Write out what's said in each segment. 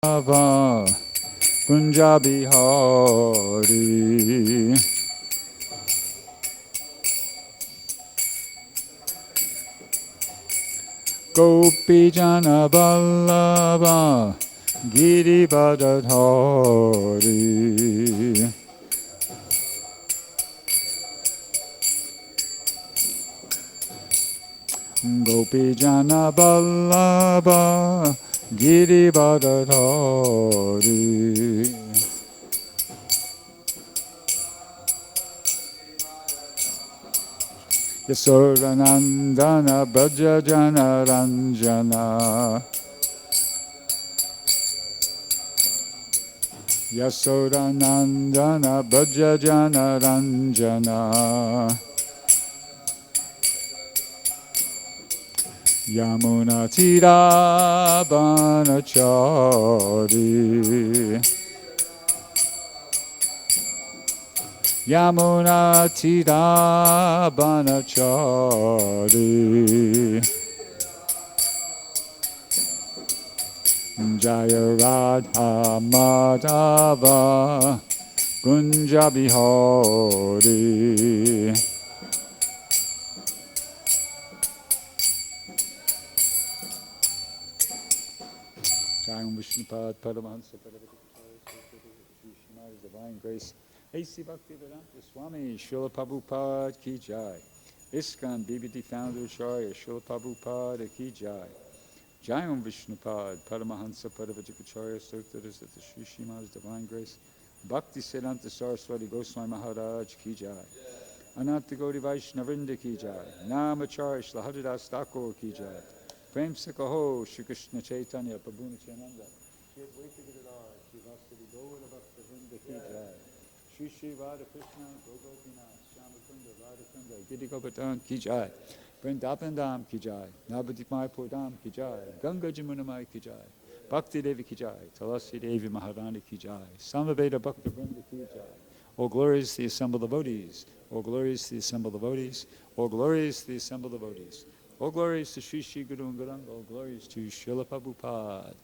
Ava Kunjabihari Gopi Jana Vallabha Girivardhari Gopi Jana Vallabha Girivardhari Yasodanandana Brajajana Ranjana Yasodanandana Brajajana Ranjana Yamuna Tira Banachari Yamuna Tira Banachari Jaya Radha Madhava Kunjabihari Vishnupad Paramahansa His Divine Grace A.C. Bhaktivedanta Swami Srila Prabhupada Ki Jai ISKCON BBD Founder Acharya Srila Prabhupada Ki Jai Jayam Vishnupad Paramahansa Paravatikacharya Sotras at the Sri Srimad Divine Grace Bhakti Siddhanta Saraswati Goswami Maharaj Ki Jai Ananta Gauri Vaishnavrinda Ki Jai Namacharya Shri Haridas Thakur Ki Jai Prem se kaho Shri Krishna Chaitanya Prabhu Nityananda Shri Advaita Gadadhar Shri Vasudeva Gaura Bhakta-vrinda Ki Jai Shri Shri Radha Krishna Gogopinath Shyamakunda Radhakunda Giri Govardhan Ki Jai Vrindavan Dham Ki Jai Navadvip Mayapur Dham Ki Jai Ganga Jamuna Mai Ki Jai Bhakti Devi Ki Jai Tulasi Devi Maharani Ki Jai Samaveda Bhakta-vrinda Ki Jai All glories to the assembled devotees All glories to the assembled devotees All glories to the assembled devotees All glories to Sri Sri Guru and Gauranga. All glories to Srila Prabhupada.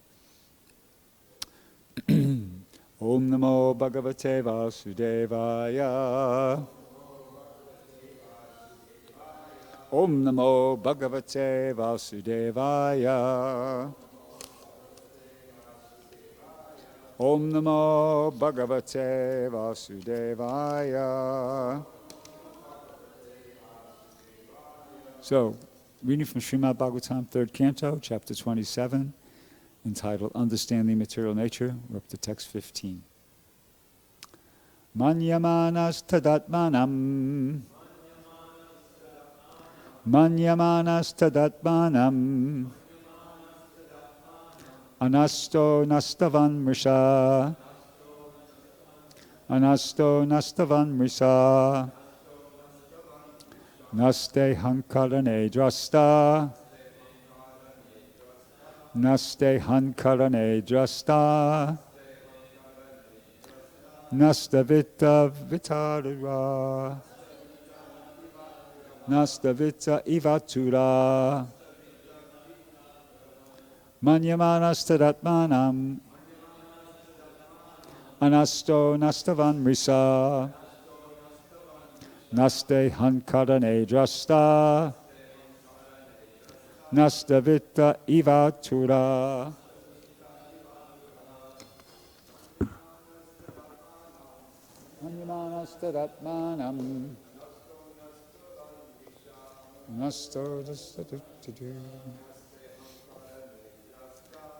Om Namo Bhagavate Vasudevaya. Om Namo Bhagavate Vasudevaya. Om Namo Bhagavate Vasudevaya. So, reading from Srimad Bhagavatam, 3rd Canto, Chapter 27, entitled Understanding Material Nature. We're up to text 15. Manyamānas tadātmānam. Manyamānas tadātmānam. Anaṣṭo naṣṭavan mṛṣā. Anaṣṭo naṣṭavan mṛṣā. Naṣṭe haṅkaraṇe draṣṭā. Naṣṭe haṅkaraṇe draṣṭā. Naṣṭa-vitta ivāturaḥ. Naṣṭa-vitta ivāturaḥ. Manyamānas tadātmānam. Anaṣṭo naṣṭavan mṛṣā. Naṣṭe haṅkaraṇe draṣṭā. Naṣṭa-vitta ivāturaḥ. Manyamānas tadātmānam.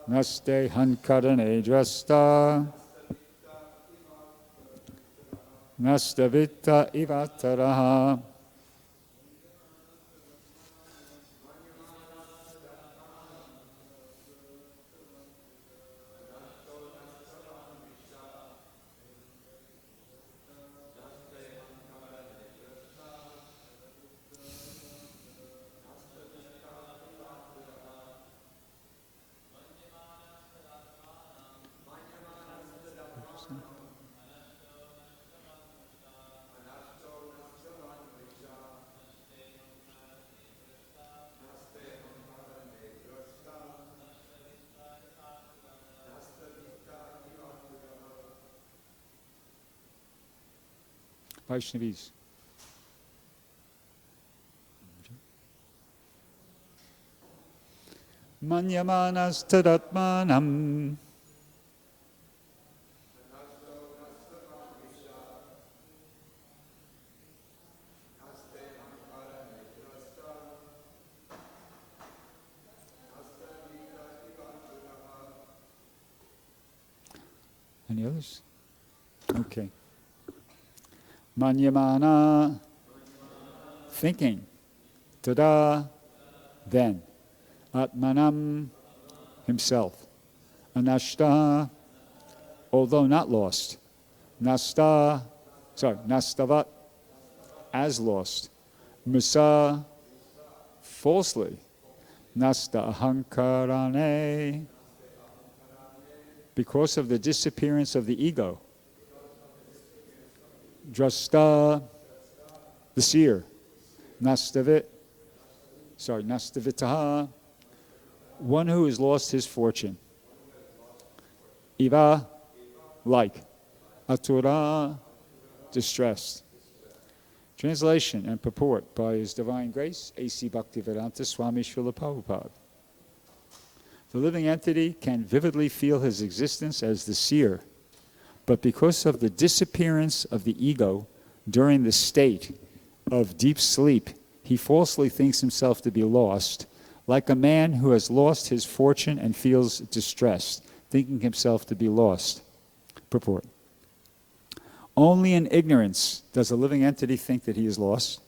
Naṣṭe haṅkaraṇe draṣṭā. Naṣṭa-vitta ivāturaḥ. Vaishnavis. Manyamānas tadātmānam. Any others? Okay. Manyamāna, thinking. Tadā, then. Ātmānam, himself. Naṣṭa, although not lost. naṣṭa-vat, as lost. mṛṣā, falsely. haṅkaraṇe, because of the disappearance of the ego. Draṣṭā, the seer. naṣṭa-vittaḥ, one who has lost his fortune. Like. āturaḥ, distressed. Translation and purport by His Divine Grace, A.C. Bhaktivedanta Swami Srila Prabhupada. The living entity can vividly feel his existence as the seer, but because of the disappearance of the ego during the state of deep sleep, he falsely thinks himself to be lost, like a man who has lost his fortune and feels distressed, thinking himself to be lost. Purport. Only in ignorance does a living entity think that he is lost.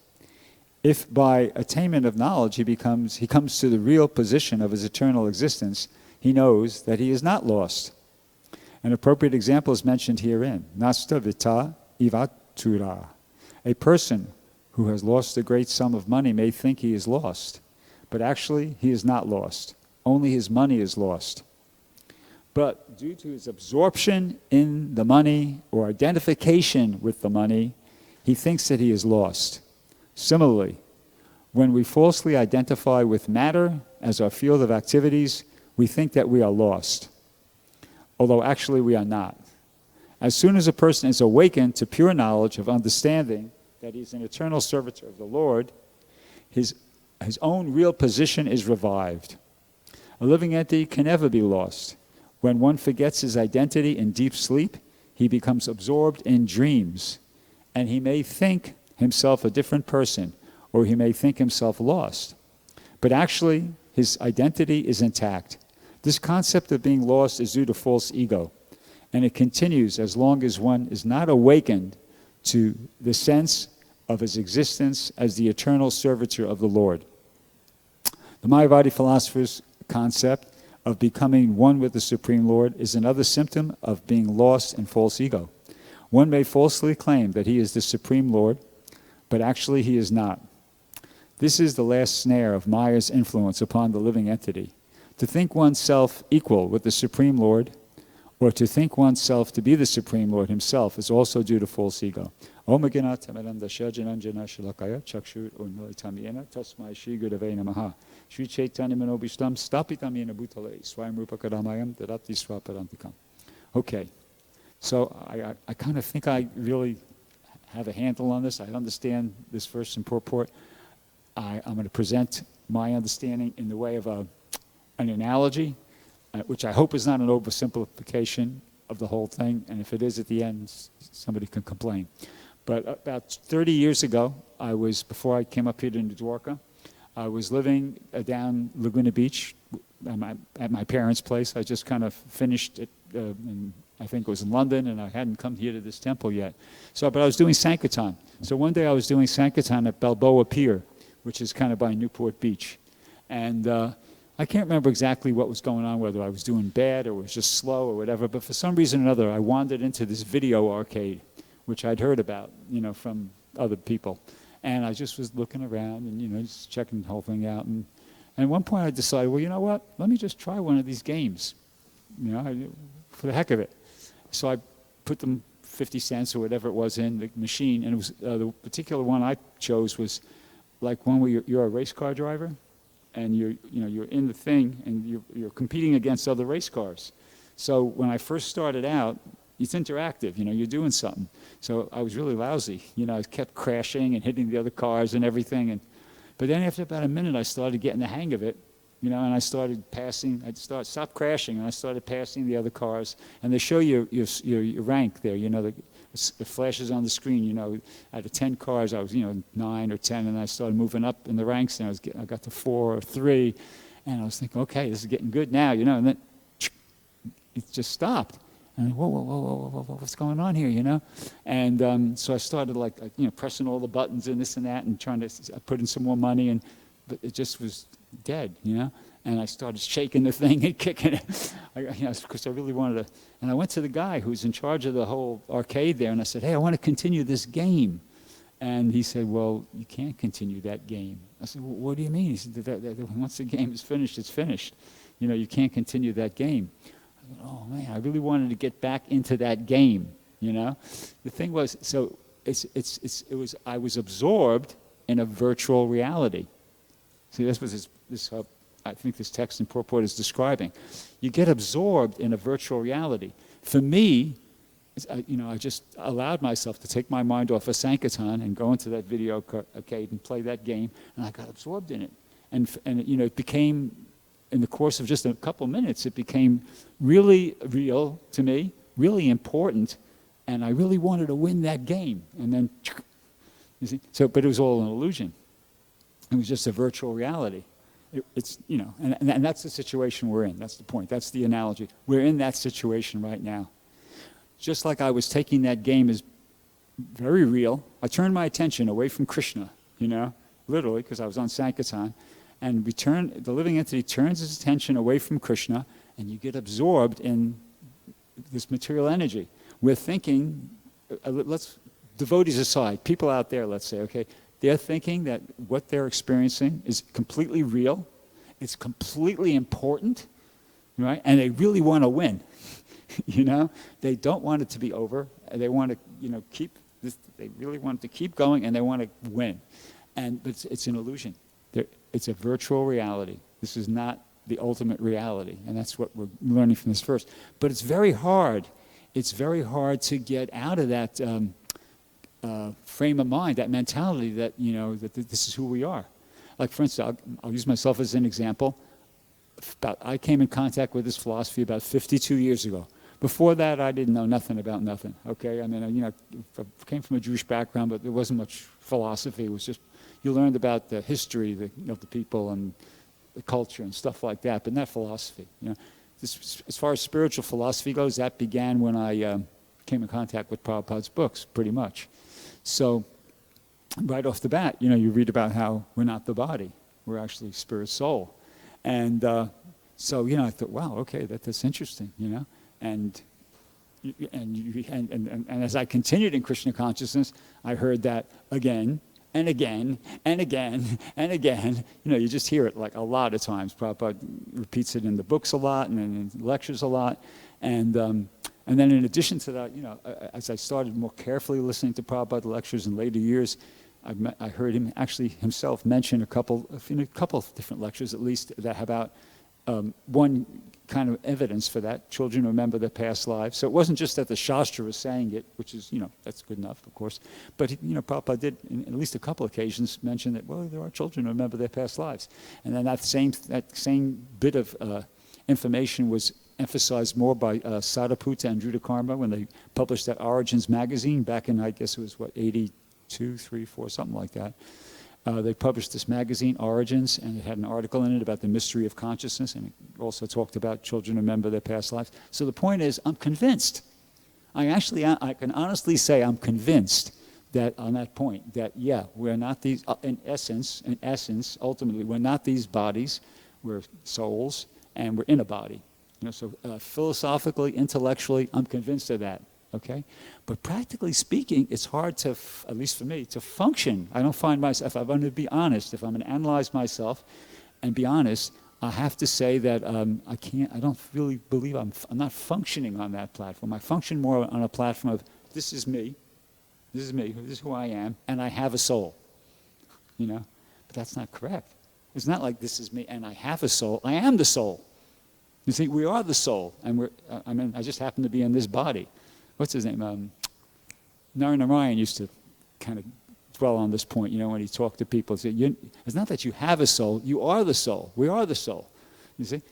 If by attainment of knowledge he comes to the real position of his eternal existence, he knows that he is not lost. An appropriate example is mentioned herein. naṣṭa-vitta ivāturaḥ. A person who has lost a great sum of money may think he is lost, but actually he is not lost. Only his money is lost. But due to his absorption in the money or identification with the money, he thinks that he is lost. Similarly, when we falsely identify with matter as our field of activities, we think that we are lost, although actually we are not. As soon as a person is awakened to pure knowledge of understanding that he is an eternal servitor of the Lord, his own real position is revived. A living entity can never be lost. When one forgets his identity in deep sleep, he becomes absorbed in dreams, and he may think himself a different person, or he may think himself lost. But actually, his identity is intact. This concept of being lost is due to false ego, and it continues as long as one is not awakened to the sense of his existence as the eternal servitor of the Lord. The Māyāvādī philosophers' concept of becoming one with the Supreme Lord is another symptom of being lost in false ego. One may falsely claim that he is the Supreme Lord, but actually he is not. This is the last snare of Māyā's influence upon the living entity. To think oneself equal with the Supreme Lord, or to think oneself to be the Supreme Lord himself, is also due to false ego. Om Agyanat Tamirandasya Jananjana Shalakaya Chakshur Unmilitamyena Tasmai Shri Gurave Namaha Shri Chaitanya Manobishtam Stapitamyena Bhutale Swayam Rupa Kadamayam Dadati Swaparantikam. Okay, so I kind of think I really have a handle on this. I understand this verse in purport. I'm going to present my understanding in the way of an analogy, which I hope is not an oversimplification of the whole thing, and if it is at the end, somebody can complain. But about 30 years ago, before I came up here to Dwarka, I was living down Laguna Beach at my parents' place. I just kind of finished it, I think it was in London, and I hadn't come here to this temple yet. But I was doing Sankirtan. So one day I was doing Sankirtan at Balboa Pier, which is kind of by Newport Beach. And I can't remember exactly what was going on, whether I was doing bad or was just slow or whatever, but for some reason or another, I wandered into this video arcade, which I'd heard about, from other people. And I just was looking around and, just checking the whole thing out. And at one point I decided, well, you know what? Let me just try one of these games, for the heck of it. So I put them 50 cents or whatever it was in the machine, and it was the particular one I chose was like one where you're a race car driver, and you're in the thing, and you're competing against other race cars. So when I first started out, it's interactive, you're doing something. So I was really lousy. I kept crashing and hitting the other cars and everything. But then after about a minute, I started getting the hang of it, and I started passing. Stopped crashing, and I started passing the other cars. And they show you your rank there. It flashes on the screen. Out of 10 cars, I was 9 or 10, and I started moving up in the ranks, and I got to 4 or 3, and I was thinking, okay, this is getting good now, and then it just stopped. And whoa, what's going on here, And so I started pressing all the buttons and this and that and trying to put in some more money, but it just was dead, And I started shaking the thing and kicking it, because I really wanted to. And I went to the guy who's in charge of the whole arcade there, and I said, hey, I want to continue this game. And he said, well, you can't continue that game. I said, well, what do you mean? He said, once the game is finished, it's finished. You can't continue that game. Oh man, I really wanted to get back into that game, The thing was, so I was absorbed in a virtual reality. See, that's what I think this text in Purport is describing. You get absorbed in a virtual reality. For me, I just allowed myself to take my mind off of Sankirtan and go into that video arcade and play that game, and I got absorbed in it. And it became, in the course of just a couple minutes, it became really real to me, really important, and I really wanted to win that game. And then, you see, but it was all an illusion. It was just a virtual reality. And that's the situation we're in. That's the point. That's the analogy. We're in that situation right now. Just like I was taking that game as very real, I turned my attention away from Krishna, literally, because I was on Sankirtan. And the living entity turns its attention away from Krishna, and you get absorbed in this material energy. We're thinking, devotees aside, people out there, let's say, okay, they're thinking that what they're experiencing is completely real, it's completely important, right? And they really want to win, They don't want it to be over. They want to, keep this. They really want it to keep going, and they want to win. But it's an illusion. It's a virtual reality. This is not the ultimate reality, and that's what we're learning from this verse. But it's very hard. It's very hard to get out of that frame of mind, that mentality that that this is who we are. Like, for instance, I'll use myself as an example. I came in contact with this philosophy about 52 years ago. Before that, I didn't know nothing about nothing. Okay, I mean, I came from a Jewish background, but there wasn't much philosophy. It was just you learned about the history of the people and the culture and stuff like that, but not philosophy. As far as spiritual philosophy goes, that began when I came in contact with Prabhupada's books, pretty much. So, right off the bat, you read about how we're not the body; we're actually spirit, soul, and so I thought, wow, okay, that's interesting, And as I continued in Krishna consciousness, I heard that again and again and again and again. You just hear it like a lot of times. Prabhupada repeats it in the books a lot and in lectures a lot. And then in addition to that, as I started more carefully listening to Prabhupada lectures in later years, I heard him actually himself mention a couple of different lectures at least that have about one kind of evidence for that. Children remember their past lives. So it wasn't just that the Shastra was saying it, which is, that's good enough, of course. But, Prabhupada did, in at least a couple of occasions, mention that, well, there are children who remember their past lives. And then that same bit of information was emphasized more by Sadhaputta and Drudakarma when they published that Origins magazine back in, I guess it was, 82, 3, 4, something like that. They published this magazine, Origins, and it had an article in it about the mystery of consciousness, and it also talked about children remember their past lives. So the point is, I'm convinced. I can honestly say I'm convinced that on that point, that yeah, we're not these, in essence, ultimately, we're not these bodies, we're souls, and we're in a body. So philosophically, intellectually, I'm convinced of that. Okay, but practically speaking, it's hard to, at least for me, to function. I don't find myself, if I'm going to be honest, if I'm going to analyze myself and be honest, I have to say that I don't really believe I'm not functioning on that platform. I function more on a platform of, this is me, this is who I am, and I have a soul. But that's not correct. It's not like this is me and I have a soul. I am the soul. You see, we are the soul, and I just happen to be in this body. what's his name? Narayana used to kind of dwell on this point, when he talked to people. He said, it's not that you have a soul, you are the soul. We are the soul. You see?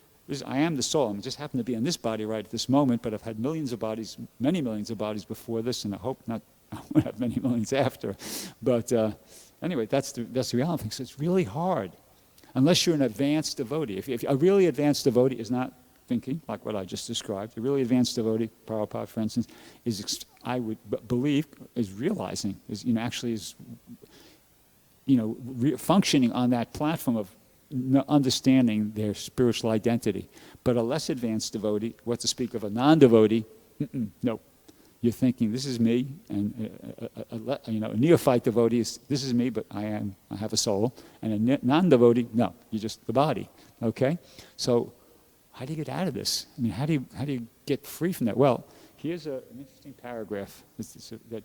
I am the soul. I just happen to be in this body right at this moment, but I've had millions of bodies, many millions of bodies before this, and I hope I won't have many millions after. But anyway, that's the reality. So it's really hard, unless you're an advanced devotee. If a really advanced devotee is not thinking, like what I just described, a really advanced devotee, Prabhupada, for instance, I would believe, is realizing, functioning on that platform of understanding their spiritual identity. But a less advanced devotee, what to speak of a non-devotee, no. You're thinking, this is me, and a neophyte devotee is, this is me, but I have a soul. And a non-devotee, no, you're just the body, okay? So how do you get out of this? I mean, how do you get free from that? Well, here's an interesting paragraph that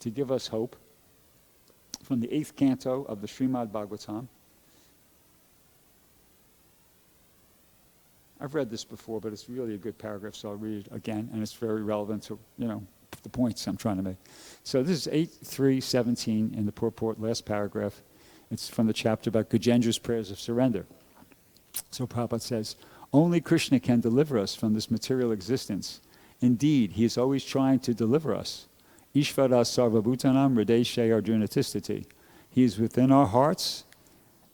to give us hope from the 8th canto of the Srimad Bhagavatam. I've read this before, but it's really a good paragraph, so I'll read it again, and it's very relevant to, the points I'm trying to make. So this is 8.3.17 in the purport, last paragraph. It's from the chapter about Gajendra's prayers of surrender. So Prabhupada says, only Krishna can deliver us from this material existence. Indeed, he is always trying to deliver us. Ishvara sarvabhutanam hrideshe arjunatistati. He is within our hearts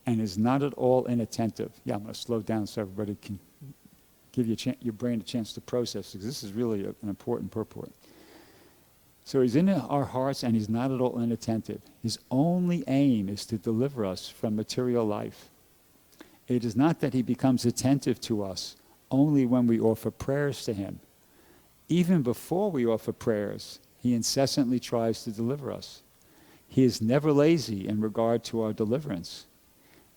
and is not at all inattentive. Yeah, I'm going to slow down so everybody can give your brain a chance to process, because this is really an important purport. So he's in our hearts and he's not at all inattentive. His only aim is to deliver us from material life. It is not that he becomes attentive to us only when we offer prayers to him. Even before we offer prayers, he incessantly tries to deliver us. He is never lazy in regard to our deliverance.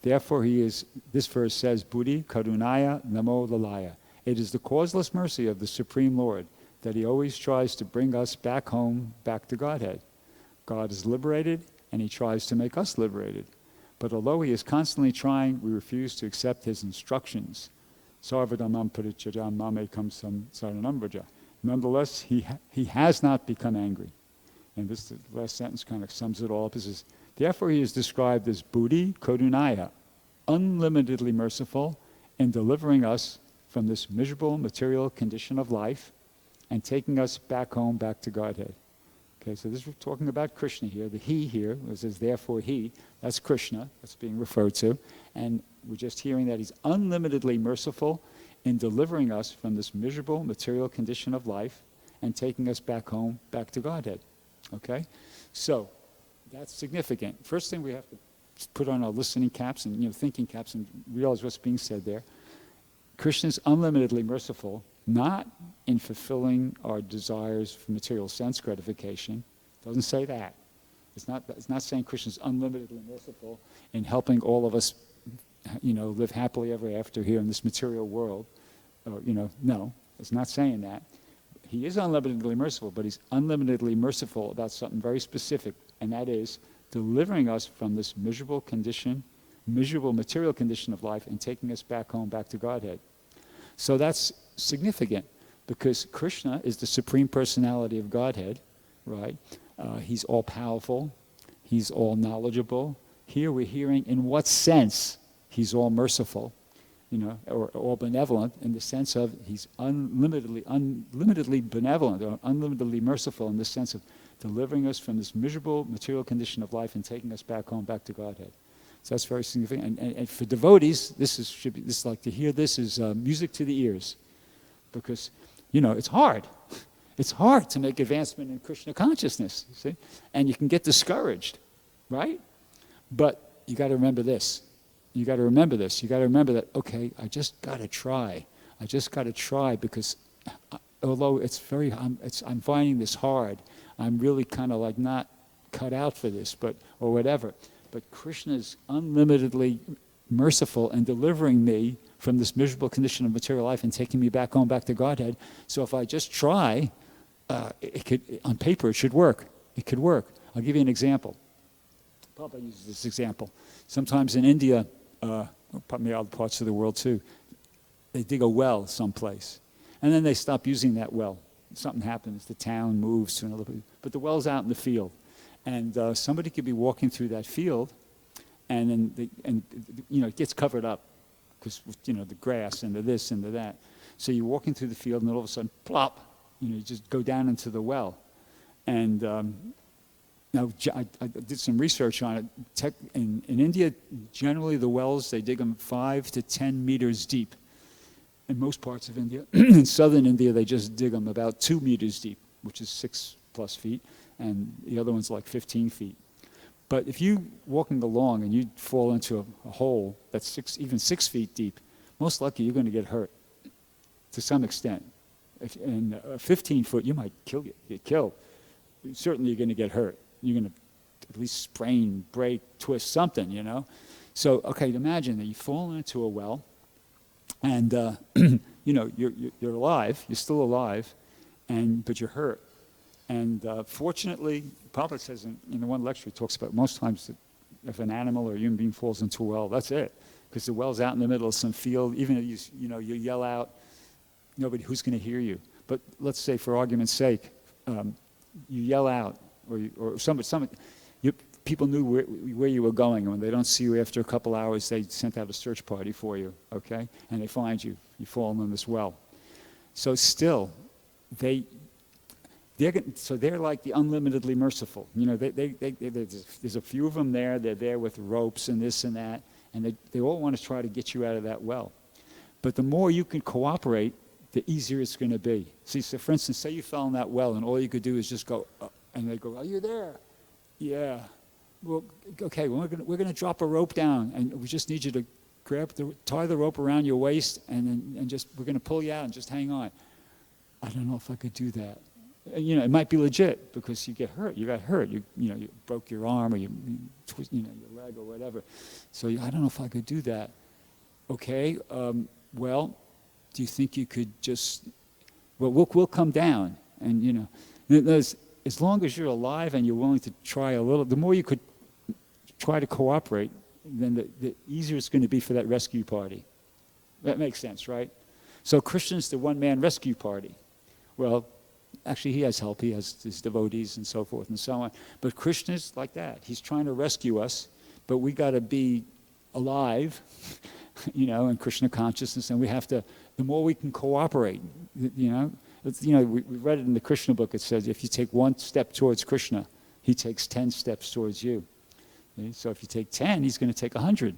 Therefore this verse says, Buddhi Karunaya Namo Lalaya. It is the causeless mercy of the Supreme Lord that he always tries to bring us back home, back to Godhead. God is liberated, and he tries to make us liberated. But although he is constantly trying, we refuse to accept his instructions. Sarvadamam parichajam mamekam saranam vraja. Nonetheless, he has not become angry. And this last sentence kind of sums it all up. It says, therefore he is described as Buddhi Karunaya, unlimitedly merciful in delivering us from this miserable material condition of life and taking us back home, back to Godhead. Okay, so this we're talking about Krishna here. The he here, it says therefore he, that's Krishna, that's being referred to. And we're just hearing that he's unlimitedly merciful in delivering us from this miserable material condition of life and taking us back home, back to Godhead. Okay? So, that's significant. First thing we have to put on our listening caps and thinking caps and realize what's being said there. Krishna is unlimitedly merciful, not in fulfilling our desires for material sense gratification. It doesn't say that. It's not saying Krishna is unlimitedly merciful in helping all of us, live happily ever after here in this material world. No, it's not saying that. He is unlimitedly merciful, but he's unlimitedly merciful about something very specific, and that is delivering us from this miserable material condition of life and taking us back home, back to Godhead. So that's significant, because Krishna is the Supreme Personality of Godhead, right? He's all-powerful. He's all-knowledgeable. Here we're hearing in what sense he's all-merciful, or all-benevolent, in the sense of he's unlimitedly benevolent, or unlimitedly merciful in the sense of delivering us from this miserable material condition of life and taking us back home, back to Godhead. So that's very significant. And for devotees, to hear this is music to the ears, because it's hard. It's hard to make advancement in Krishna consciousness, you see, and you can get discouraged, right? But you got to remember this. You got to remember that. Okay, I just got to try. Because although I'm finding this hard. I'm really kind of like not cut out for this, or whatever. But Krishna is unlimitedly merciful in delivering me from this miserable condition of material life and taking me back home, back to Godhead. So if I just try, on paper it should work. It could work. I'll give you an example. Prabhupada uses this example. Sometimes in India, probably other parts of the world too, they dig a well someplace. And then they stop using that well. something happens, the town moves to another place, but the well's out in the field. And somebody could be walking through that field, and then it gets covered up because the grass and the this and the that. So you're walking through the field, and then all of a sudden, plop, you just go down into the well. And now I did some research on it. In India, generally the wells, they dig them 5 to 10 meters deep. In most parts of India, in southern India, they just dig them about 2 meters deep, which is 6+ feet, and the other one's like 15 feet. But if you're walking along and you fall into a hole that's even 6 feet deep, most likely you're going to get hurt to some extent. In 15 foot, you might get killed. Certainly you're going to get hurt. You're going to at least sprain, break, twist something, So, okay, imagine that you've fallen into a well, and you're alive, you're still alive, but you're hurt. And fortunately, Prabhupada says in the one lecture, he talks about most times that if an animal or a human being falls into a well, that's it. Because the well's out in the middle of some field, even if you yell out, who's going to hear you? But let's say, for argument's sake, you yell out, or people knew where you were going, and when they don't see you after a couple hours, they sent out a search party for you, okay? And they find you. You've fallen in this well. So still, they're like the unlimitedly merciful. There's a few of them there. They're there with ropes and this and that, and they all want to try to get you out of that well. But the more you can cooperate, the easier it's going to be. See, so for instance, say you fell in that well, and all you could do is just go, and they go, "Are you there?" "Yeah." "Well, okay. Well, we're going to drop a rope down, and we just need you to tie the rope around your waist, and we're going to pull you out and just hang on." "I don't know if I could do that." It might be legit because you get hurt. You got hurt. You broke your arm or you twist, your leg or whatever. So I don't know if I could do that. Okay. Well, do you think you could just? Well, we'll come down, and as long as you're alive and you're willing to try a little, the more you could try to cooperate, then the easier it's going to be for that rescue party. That makes sense, right? So Krishna's the one-man rescue party. Well, actually, he has help. He has his devotees and so forth and so on. But Krishna's like that. He's trying to rescue us, but we got to be alive, in Krishna consciousness, and we have to. The more we can cooperate, we read it in the Krishna book. It says if you take 1 step towards Krishna, he takes 10 steps towards you. Okay? So if you take 10, he's going to take 100.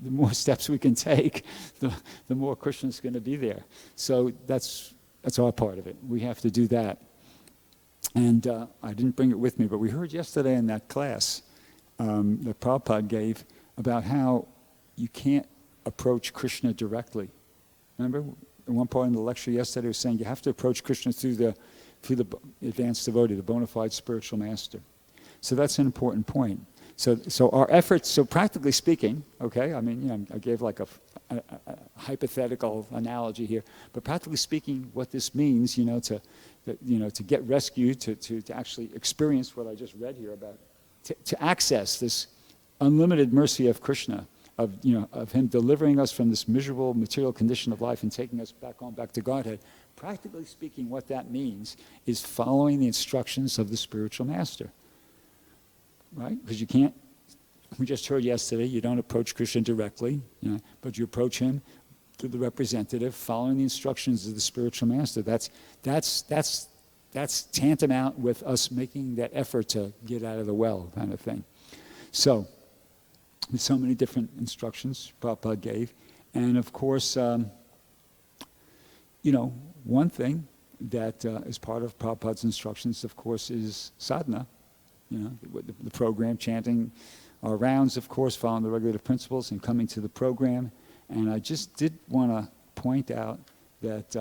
The more steps we can take, the more Krishna's going to be there. So that's our part of it. We have to do that. And I didn't bring it with me, but we heard yesterday in that class that Prabhupada gave about how you can't approach Krishna directly. Remember, in one part in the lecture yesterday, was saying you have to approach Krishna through the advanced devotee, the bona fide spiritual master. So that's an important point. So our efforts, so practically speaking, okay, I gave like a hypothetical analogy here, but practically speaking, what this means, to get rescued, to actually experience what I just read here about, to access this unlimited mercy of Krishna, of him delivering us from this miserable material condition of life and taking us back to Godhead. Practically speaking, what that means is following the instructions of the spiritual master. Right? Because you can't, we just heard yesterday, you don't approach Krishna directly, but you approach him through the representative, following the instructions of the spiritual master. That's tantamount with us making that effort to get out of the well, kind of thing. So, there's so many different instructions Prabhupada gave. And of course, one thing that is part of Prabhupada's instructions, of course, is sadhana. The program, chanting our rounds, of course, following the regulative principles and coming to the program. And I just did want to point out that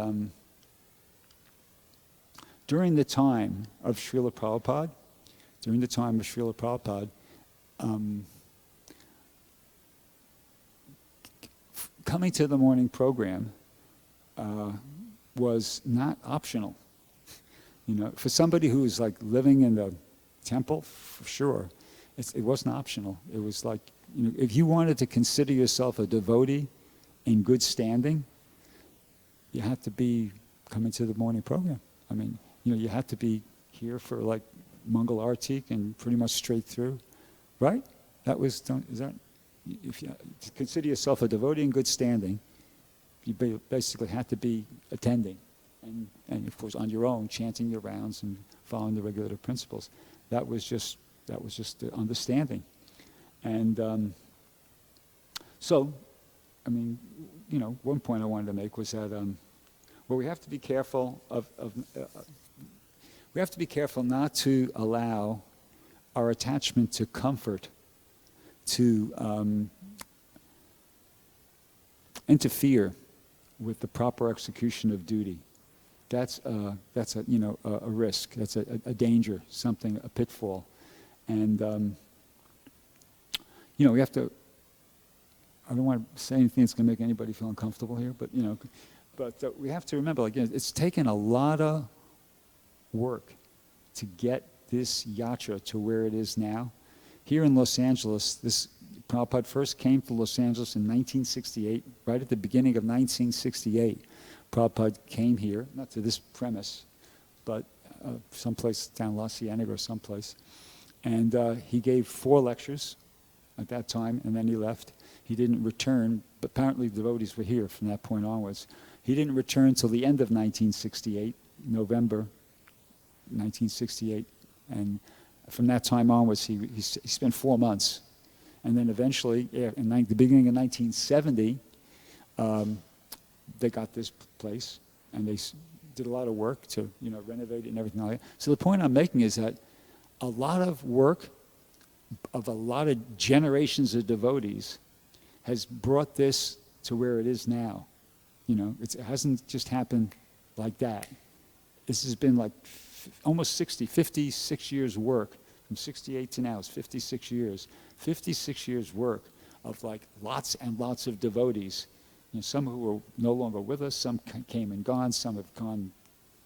during the time of Srila Prabhupada, coming to the morning program was not optional. For somebody who's like living in the temple, for sure, it wasn't optional. It was like, if you wanted to consider yourself a devotee in good standing, you had to be coming to the morning program. you had to be here for like Mangal Artik and pretty much straight through, right? That was, is that, if you consider yourself a devotee in good standing, you basically had to be attending. And of course on your own, chanting your rounds and following the regulative principles. That was just the understanding. And so, I mean, one point I wanted to make was that, well, we have to be careful we have to be careful not to allow our attachment to comfort to interfere with the proper execution of duty. That's a risk. That's a danger, something, a pitfall, and we have to. I don't want to say anything that's going to make anybody feel uncomfortable here, but we have to remember, again, it's taken a lot of work to get this yatra to where it is now. Here in Los Angeles, this Prabhupada first came to Los Angeles in 1968, right at the beginning of 1968. Prabhupada came here, not to this premise, but someplace down La Cienega or someplace. And he gave 4 lectures at that time, and then he left. He didn't return, but apparently the devotees were here from that point onwards. He didn't return until the end of 1968, November 1968. And from that time onwards, he spent 4 months. And then eventually, in the beginning of 1970, they got this place, and they did a lot of work to renovate it and everything like that. So the point I'm making is that a lot of work of a lot of generations of devotees has brought this to where it is now. It hasn't just happened like that. This has been like almost 56 years work. From 68 to now, it's 56 years. 56 years work of like lots and lots of devotees. Some who are no longer with us, some came and gone, some have gone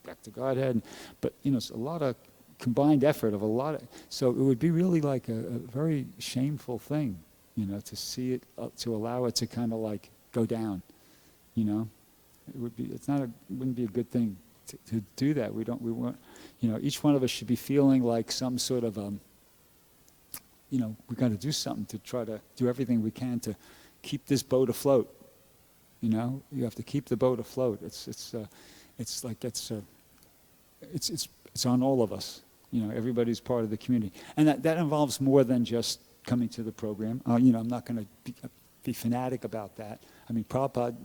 back to Godhead. But it's a lot of combined effort of a lot of, so it would be really like a very shameful thing, to see it, to allow it to kind of like go down, it wouldn't be a good thing to do that. We want, each one of us should be feeling like some sort of, we got to do something to try to do everything we can to keep this boat afloat. You have to keep the boat afloat. It's on all of us. Everybody's part of the community, and that involves more than just coming to the program. I'm not going to be fanatic about that. I mean, Prabhupada,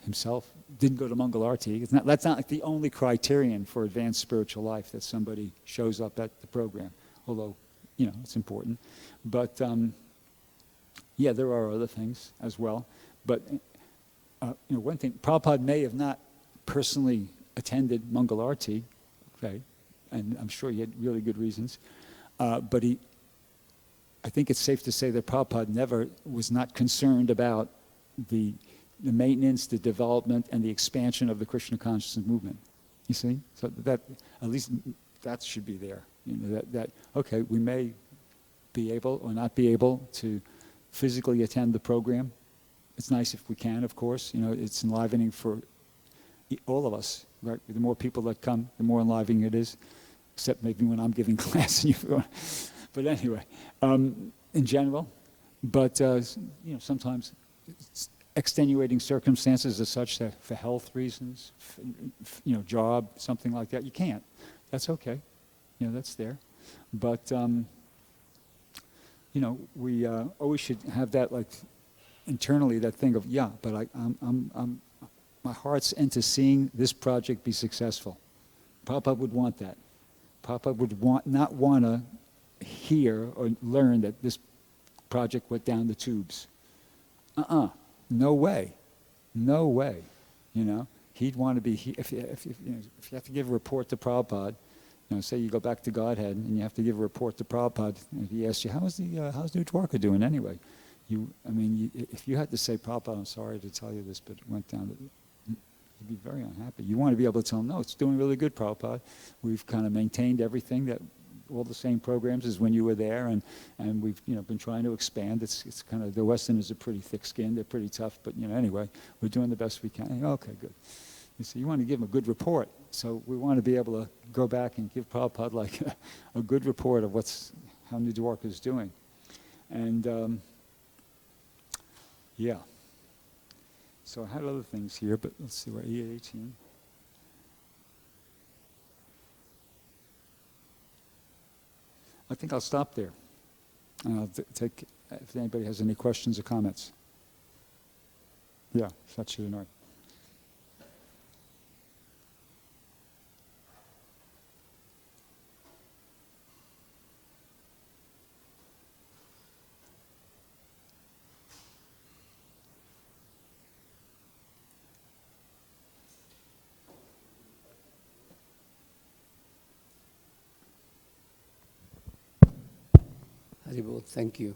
himself didn't go to Mangal Arati. That's not like the only criterion for advanced spiritual life, that somebody shows up at the program. Although, it's important. But there are other things as well. But one thing, Prabhupada may have not personally attended Mangal Arati, okay, and I'm sure he had really good reasons. But I think it's safe to say that Prabhupada was not concerned about the maintenance, the development, and the expansion of the Krishna consciousness movement. You see? So that, at least that should be there. That okay, we may be able or not be able to physically attend the program. It's nice if we can, of course. It's enlivening for all of us, right? The more people that come, the more enlivening it is, except maybe when I'm giving class. But anyway, in general. But, sometimes extenuating circumstances are such that for health reasons, job, something like that, you can't. That's okay. That's there. But, we always should have that, like, internally, that thing of, but I'm my heart's into seeing this project be successful. Prabhupada would want that. Prabhupada would not want to hear or learn that this project went down the tubes. No way. No way. He'd want to be, if you have to give a report to Prabhupada, say you go back to Godhead and you have to give a report to Prabhupada, and he asks you, how's New Dwarka doing anyway? If you had to say, Prabhupada, I'm sorry to tell you this, but it went down, you'd be very unhappy. You want to be able to tell him, no, it's doing really good, Prabhupada. We've kind of maintained everything, that all the same programs as when you were there, and we've been trying to expand. It's kind of, the Westerners are pretty thick-skinned, they're pretty tough, but anyway, we're doing the best we can. Okay, good. You see, you want to give him a good report. So we want to be able to go back and give Prabhupada like a good report of how New Dwarka is doing. And yeah. So I had other things here, but let's see, we're E18. I think I'll stop there. And I'll take, if anybody has any questions or comments. Yeah, Satchidanand. Haribol, thank you.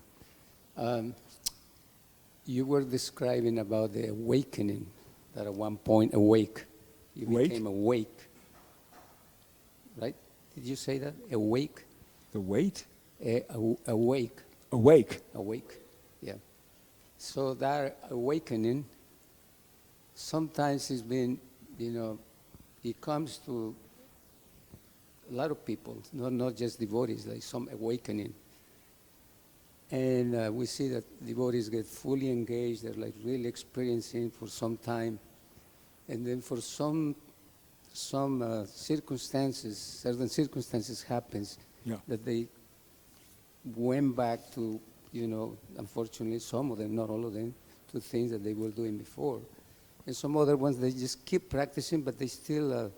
You were describing about the awakening, that at one point awake. You became awake. Right? Did you say that? Awake? The weight? Awake. Awake. Awake, yeah. So that awakening, sometimes it's been, it comes to a lot of people, not just devotees, like some awakening. And we see that devotees get fully engaged, they're like really experiencing for some time. And then for some circumstances, certain circumstances happens that they went back to, unfortunately some of them, not all of them, to things that they were doing before. And some other ones, they just keep practicing, but they still,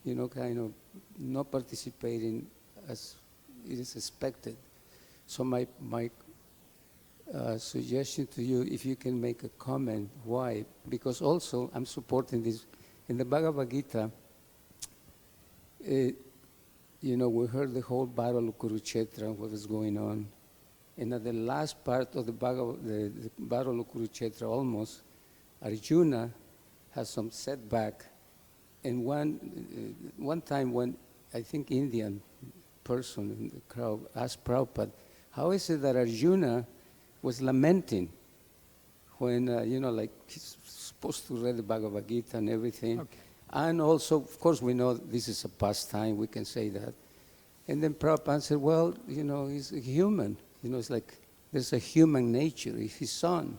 kind of not participating as it is expected. So my suggestion to you, if you can make a comment, why? Because also I'm supporting this. In the Bhagavad Gita, we heard the whole battle of Kurukshetra, what was going on. And at the last part of the battle of Kurukshetra, almost, Arjuna has some setback. And one time when, I think Indian person in the crowd asked Prabhupada, how is it that Arjuna was lamenting when, like he's supposed to read the Bhagavad Gita and everything. Okay. And also, of course, we know this is a pastime, we can say that. And then Prabhupada answered, well, he's a human. It's like there's a human nature, he's his son.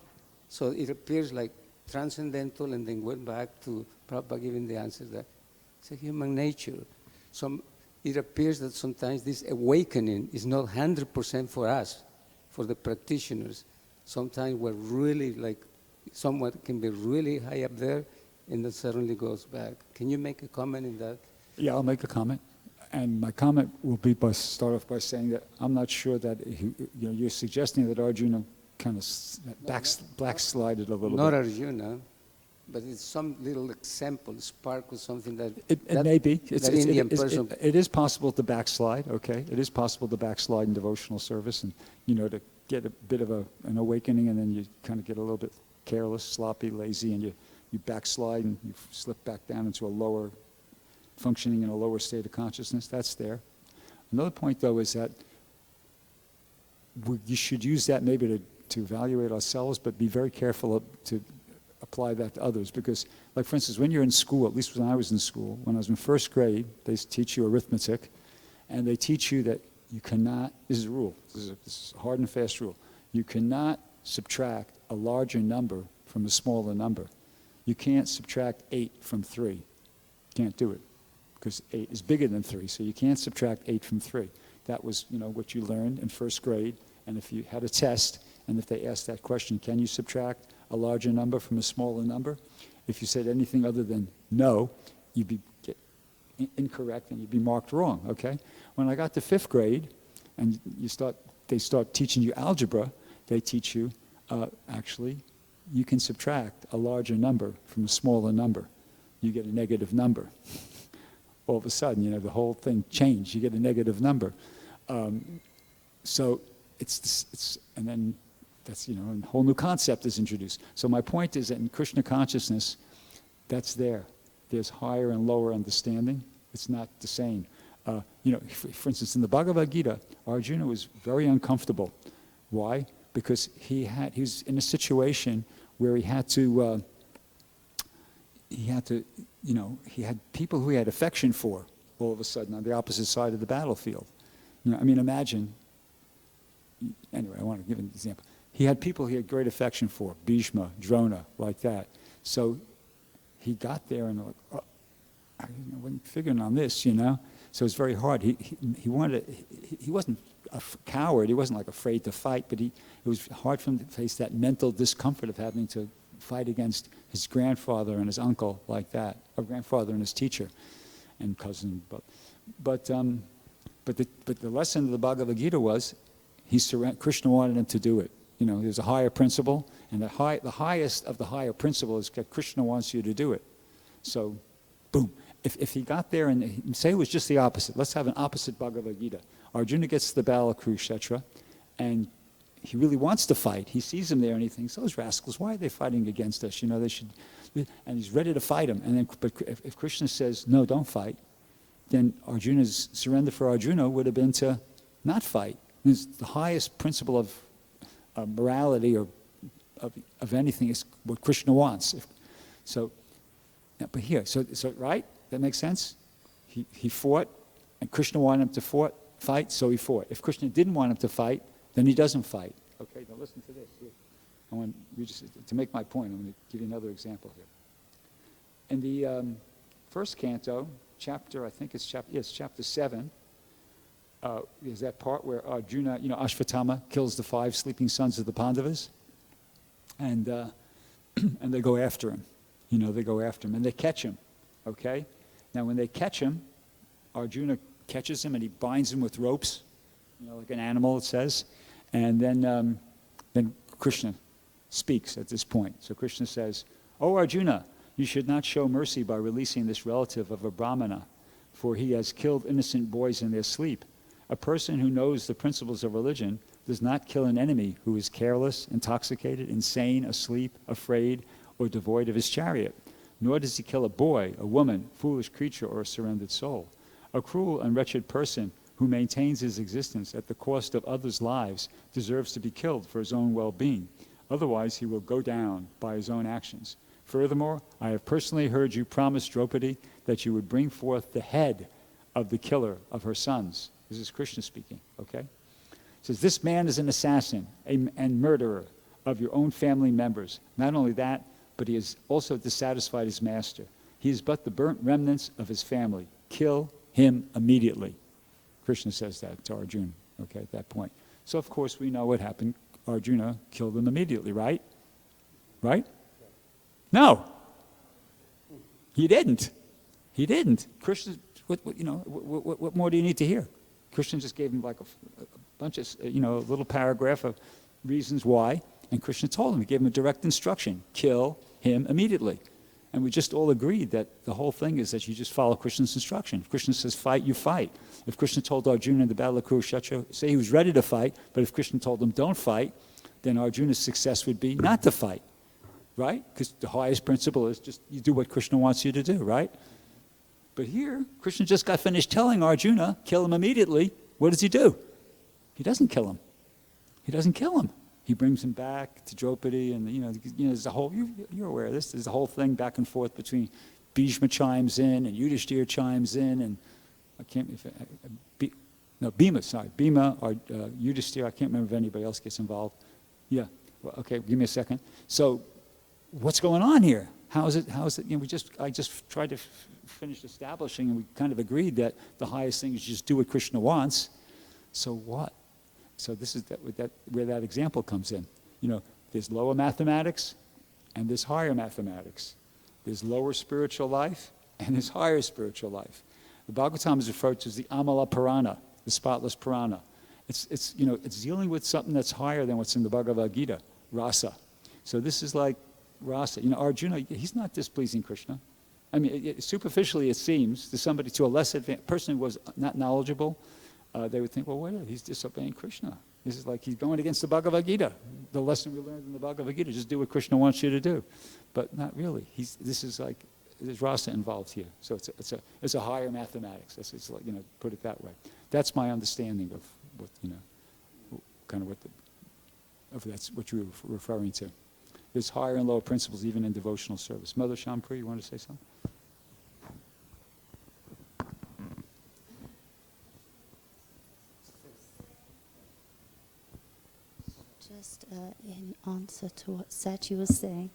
So it appears like transcendental, and then went back to Prabhupada giving the answer that it's a human nature. So it appears that sometimes this awakening is not 100% for us, for the practitioners. Sometimes we're really like, someone can be really high up there and then suddenly goes back. Can you make a comment in that? Yeah, I'll make a comment. And my comment will be start off by saying that I'm not sure that you're suggesting that Arjuna kind of backslided a little bit. Not Arjuna, but it's some little example, spark or something that... It may be. It is possible to backslide, okay? It is possible to backslide in devotional service and, to get a bit of an awakening, and then you kind of get a little bit careless, sloppy, lazy, and you backslide and you slip back down into a lower, functioning in a lower state of consciousness. That's there. Another point, though, is that you should use that maybe to evaluate ourselves, but be very careful to apply that to others. Because, like for instance, when you're in school, at least when I was in school, when I was in first grade, they teach you arithmetic, and they teach you that you cannot, this is a rule, this is a hard and fast rule, you cannot subtract a larger number from a smaller number. You can't subtract 8 from 3. You can't do it, because 8 is bigger than 3, so you can't subtract 8 from 3. That was, what you learned in first grade, and if you had a test, and if they asked that question, can you subtract a larger number from a smaller number? If you said anything other than no, you'd be incorrect and you'd be marked wrong, okay? When I got to 5th grade, and they start teaching you algebra, they teach you, actually, you can subtract a larger number from a smaller number. You get a negative number. All of a sudden, the whole thing changed. You get a negative number. So and then that's, a whole new concept is introduced. So my point is that in Krishna consciousness, that's there. There's higher and lower understanding. It's not the same. For instance, in the Bhagavad Gita, Arjuna was very uncomfortable. Why? Because he was in a situation where he had to, he had to, he had people who he had affection for all of a sudden on the opposite side of the battlefield. I mean, imagine, anyway, I want to give an example. He had people he had great affection for, Bhishma, Drona, like that. So he got there and I wasn't figuring on this, So it's very hard. He wasn't a coward. He wasn't like afraid to fight, but it was hard for him to face that mental discomfort of having to fight against his grandfather and his uncle like that, or grandfather and his teacher and cousin. But the lesson of the Bhagavad Gita was Krishna wanted him to do it. There's a higher principle, and the highest of the higher principle is that Krishna wants you to do it. So, boom. If he got there and say it was just the opposite, let's have an opposite Bhagavad Gita. Arjuna gets to the battle of Kurukshetra, and he really wants to fight. He sees them there and he thinks, those rascals, why are they fighting against us? They should, and he's ready to fight them. And then, but if Krishna says, no, don't fight, then Arjuna's surrender for Arjuna would have been to not fight. It's the highest principle of morality or of anything is what Krishna wants. But here, so right? That makes sense? He fought, and Krishna wanted him to fight, so he fought. If Krishna didn't want him to fight, then he doesn't fight. Okay, now listen to this. Here. I want you to make my point. I'm going to give you another example here. In the first canto, chapter 7, is that part where Arjuna, Ashvatthama kills the 5 sleeping sons of the Pandavas, and they go after him. They go after him, and they catch him. Okay? Now, when they catch him, Arjuna catches him, and he binds him with ropes, like an animal, it says. And then Krishna speaks at this point. So Krishna says, "O Arjuna, you should not show mercy by releasing this relative of a Brahmana, for he has killed innocent boys in their sleep. A person who knows the principles of religion does not kill an enemy who is careless, intoxicated, insane, asleep, afraid, or devoid of his chariot. Nor does he kill a boy, a woman, foolish creature, or a surrendered soul. A cruel and wretched person who maintains his existence at the cost of others' lives deserves to be killed for his own well-being. Otherwise, he will go down by his own actions. Furthermore, I have personally heard you promise Draupadi that you would bring forth the head of the killer of her sons." This is Krishna speaking, okay? It says, "This man is an assassin and murderer of your own family members. Not only that, but he has also dissatisfied his master. He is but the burnt remnants of his family. Kill him immediately." Krishna says that to Arjuna, okay, at that point. So, of course, we know what happened. Arjuna killed him immediately, right? Right? No. He didn't. He didn't. Krishna, what more do you need to hear? Krishna just gave him like a bunch of, a little paragraph of reasons why, and Krishna told him, he gave him a direct instruction, kill him immediately. And we just all agreed that the whole thing is that you just follow Krishna's instruction. If Krishna says fight, you fight. If Krishna told Arjuna in the battle of Kurukshetra, say he was ready to fight, but if Krishna told him don't fight, then Arjuna's success would be not to fight, right? Because the highest principle is just you do what Krishna wants you to do, right? But here, Krishna just got finished telling Arjuna, kill him immediately. What does he do? He doesn't kill him. He doesn't kill him. He brings him back to Draupadi, and there's a whole. You're aware of this. There's a whole thing back and forth between Bhishma chimes in and Yudhishthira chimes in, and Bhima or Yudhishthira. I can't remember if anybody else gets involved. Yeah. Well, okay. Give me a second. So, what's going on here? How is it? I just tried to finish establishing, and we kind of agreed that the highest thing is just do what Krishna wants. So what? So this is where that example comes in. There's lower mathematics and there's higher mathematics. There's lower spiritual life and there's higher spiritual life. The Bhagavatam is referred to as the Amala Purana, the spotless Purana. It's dealing with something that's higher than what's in the Bhagavad Gita, rasa. So this is like rasa. Arjuna, he's not displeasing Krishna. I mean, superficially it seems to a less advanced person who was not knowledgeable, they would think, well, wait a minute, he's disobeying Krishna. This is like he's going against the Bhagavad Gita. The lesson we learned in the Bhagavad Gita, just do what Krishna wants you to do. But not really. There's rasa involved here. So it's a higher mathematics. It's like, put it that way. That's my understanding of what, that's what you were referring to. There's higher and lower principles even in devotional service. Mother Shampri, you want to say something? Just in answer to what Sachi was saying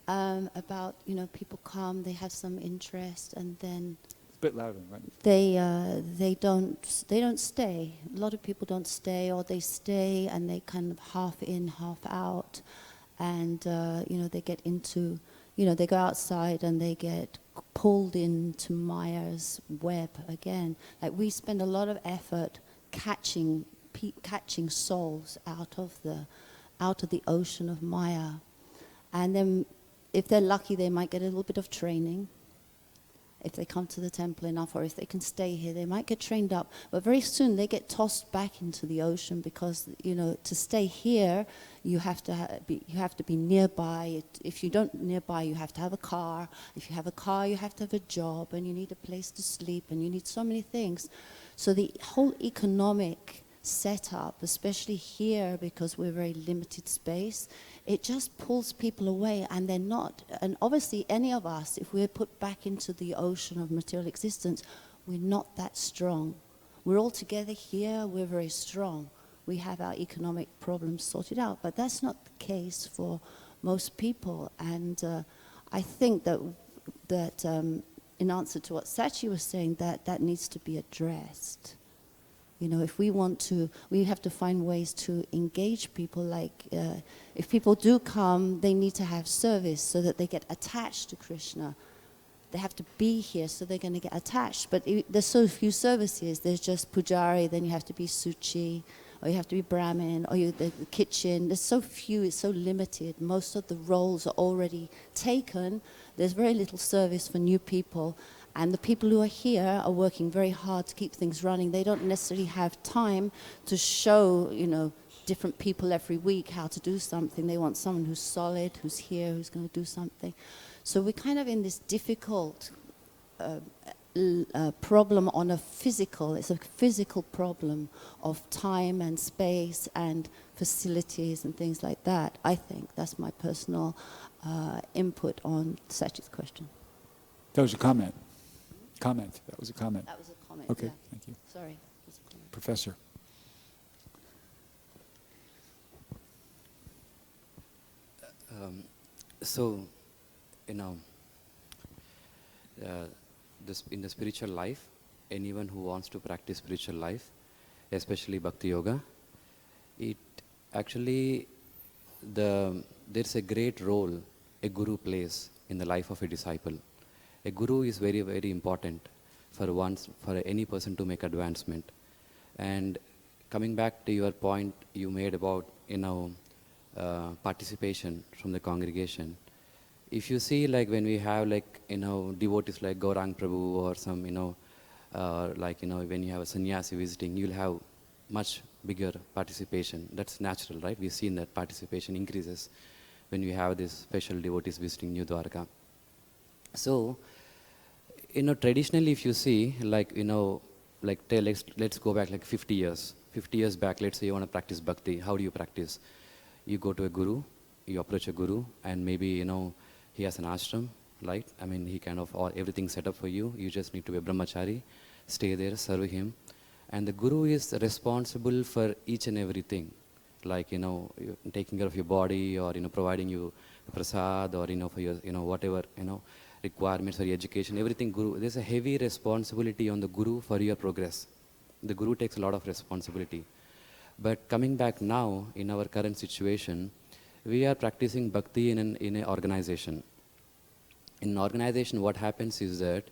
about, people come, they have some interest, and then A bit louder, right? they don't stay. A lot of people don't stay, or they stay and they kind of half in, half out, and they get into, they go outside and they get pulled into Maya's web again. Like, we spend a lot of effort catching souls out of the ocean of Maya, and then if they're lucky, they might get a little bit of training. If they come to the temple enough, or if they can stay here, they might get trained up. But very soon they get tossed back into the ocean, because to stay here, you have to be nearby. If you don't nearby, you have to have a car. If you have a car, you have to have a job, and you need a place to sleep, and you need so many things. So the whole economic setup, especially here, because we're very limited space, it just pulls people away, and they're not. And obviously, any of us, if we're put back into the ocean of material existence, we're not that strong. We're all together here, we're very strong. We have our economic problems sorted out, but that's not the case for most people. And I think that in answer to what Sachi was saying, that needs to be addressed. If we want to, we have to find ways to engage people. Like, if people do come, they need to have service so that they get attached to Krishna. They have to be here, so they're going to get attached. But there's so few services. There's just pujari, then you have to be suchi, or you have to be Brahmin, or the kitchen. There's so few, it's so limited. Most of the roles are already taken. There's very little service for new people. And the people who are here are working very hard to keep things running. They don't necessarily have time to show, different people every week how to do something. They want someone who's solid, who's here, who's going to do something. So we're kind of in this difficult problem on a physical, it's a physical problem of time and space and facilities and things like that. I think that's my personal input on Sachi's question. That was a comment. That was a comment. That was a comment. Okay, yeah. thank you. Sorry. It was a comment. Professor. In the spiritual life, anyone who wants to practice spiritual life, especially Bhakti Yoga, it actually, there's a great role a guru plays in the life of a disciple. A guru is very, very important for any person to make advancement. And coming back to your point you made about, participation from the congregation. If you see, like, when we have, devotees like Gaurang Prabhu, or some, when you have a sannyasi visiting, you'll have much bigger participation. That's natural, right? We've seen that participation increases when we have these special devotees visiting New Dwarka. So, traditionally, if you see, let's go back like 50 years. 50 years back, let's say you want to practice bhakti. How do you practice? You go to a guru, you approach a guru, and maybe, he has an ashram, right? I mean, he kind of, everything set up for you. You just need to be a brahmachari, stay there, serve him. And the guru is responsible for each and everything. Like, taking care of your body, or, providing you prasad, or, for your, whatever, requirements for your education, everything guru. There's a heavy responsibility on the guru for your progress. The guru takes a lot of responsibility. But coming back now, in our current situation, we are practicing bhakti in an organization. In an organization, what happens is that,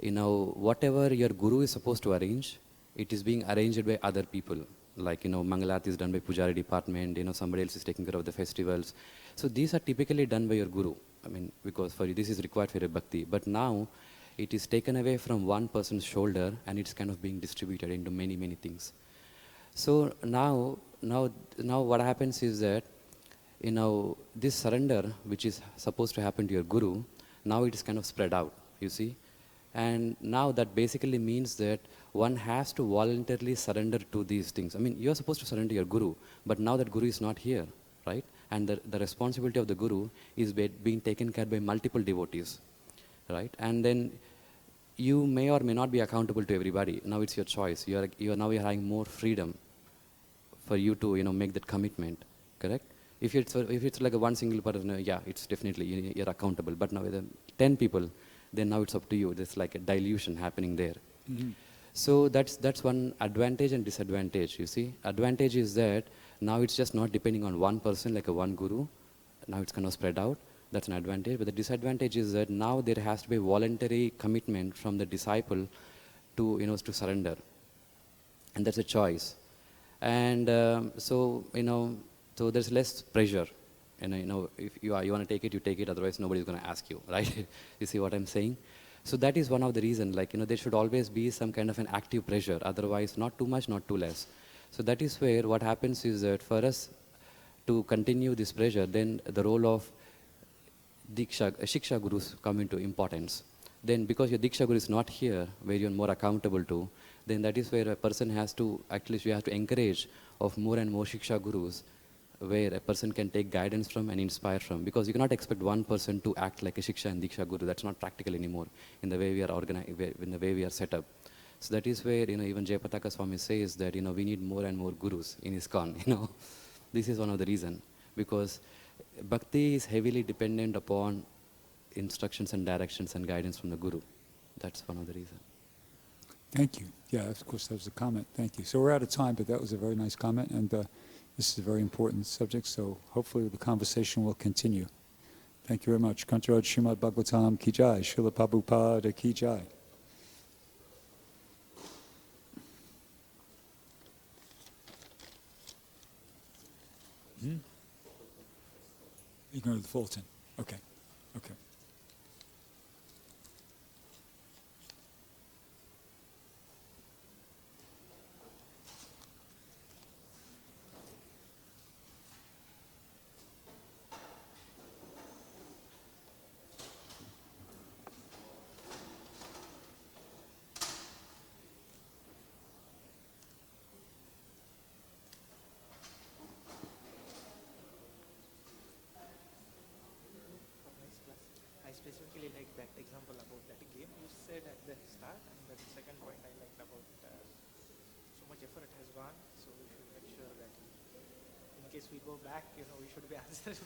whatever your guru is supposed to arrange, it is being arranged by other people. Like, Mangalarti is done by Pujari department, somebody else is taking care of the festivals. So these are typically done by your guru. I mean, because this is required for a bhakti. But now, it is taken away from one person's shoulder, and it's kind of being distributed into many, many things. So now what happens is that, this surrender, which is supposed to happen to your guru, now it is kind of spread out, you see. And now that basically means that one has to voluntarily surrender to these things. I mean, you're supposed to surrender to your guru, but now that guru is not here, right? and the responsibility of the guru is being taken care by multiple devotees, right? And then you may or may not be accountable to everybody. Now it's your choice. You're having more freedom for you to make that commitment, correct? If it's like a one single person, yeah, it's definitely you're accountable. But now with 10 people, then now it's up to you. There's like a dilution happening there. Mm-hmm. So that's one advantage and disadvantage, you see. Advantage is that now it's just not depending on one person, like a one guru. Now it's kind of spread out. That's an advantage. But the disadvantage is that now there has to be voluntary commitment from the disciple to surrender. And that's a choice. And so there's less pressure. If you want to take it, you take it. Otherwise, nobody's going to ask you, right? You see what I'm saying? So that is one of the reasons. There should always be some kind of an active pressure. Otherwise, not too much, not too less. So that is where what happens is that for us to continue this pressure, then the role of Shiksha Gurus come into importance. Then because your Diksha Guru is not here, where you're more accountable to, then that is where a person has to, at least you have to encourage of more and more Shiksha Gurus, where a person can take guidance from and inspire from. Because you cannot expect one person to act like a Shiksha and Diksha Guru. That's not practical anymore in the way we are organized, in the way we are set up. So that is where, even Jayapataka Swami says that, we need more and more Gurus in ISKCON, This is one of the reasons. Because Bhakti is heavily dependent upon instructions and directions and guidance from the Guru. That's one of the reasons. Thank you. Yeah, of course, that was a comment. Thank you. So we're out of time, but that was a very nice comment, and this is a very important subject, so hopefully the conversation will continue. Thank you very much. Kantaraj Srimad Bhagavatam Ki Jai, Srila Prabhupada Ki Jai. You're going to the Fulton. Okay. Okay. I specifically like that example about that game you said at the start, and the second point I liked about so much effort has gone, so we should make sure that in case we go back, we should be answering